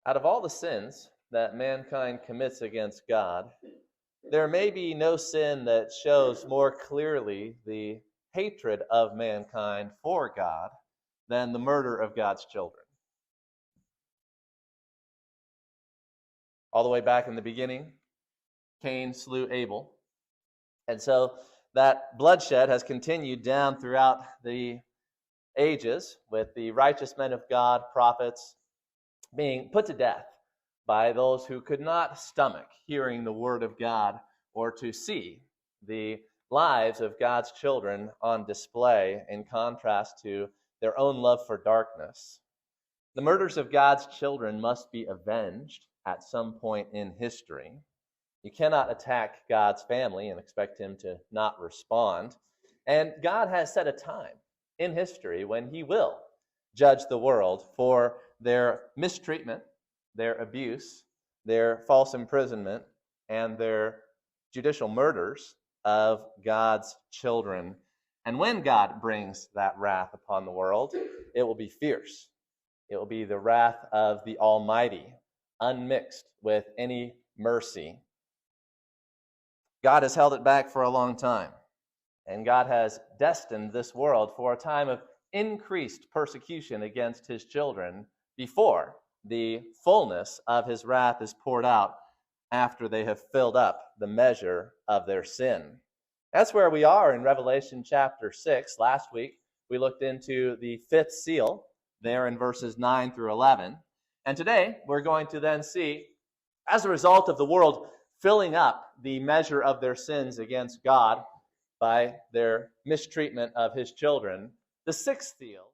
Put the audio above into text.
Out of all the sins that mankind commits against God, there may be no sin that shows more clearly the hatred of mankind for God than the murder of God's children. All the way back in the beginning, Cain slew Abel. And so that bloodshed has continued down throughout the ages with the righteous men of God, prophets, being put to death by those who could not stomach hearing the word of God or to see the lives of God's children on display in contrast to their own love for darkness. The murders of God's children must be avenged at some point in history. You cannot attack God's family and expect him to not respond. And God has set a time in history when he will judge the world for their mistreatment, their abuse, their false imprisonment, and their judicial murders of God's children. And when God brings that wrath upon the world, it will be fierce. It will be the wrath of the Almighty, unmixed with any mercy. God has held it back for a long time, and God has destined this world for a time of increased persecution against his children before the fullness of his wrath is poured out after they have filled up the measure of their sin. That's where we are in Revelation chapter 6. Last week, we looked into the fifth seal there in verses 9 through 11. And today, we're going to then see, as a result of the world filling up the measure of their sins against God by their mistreatment of his children, the sixth seal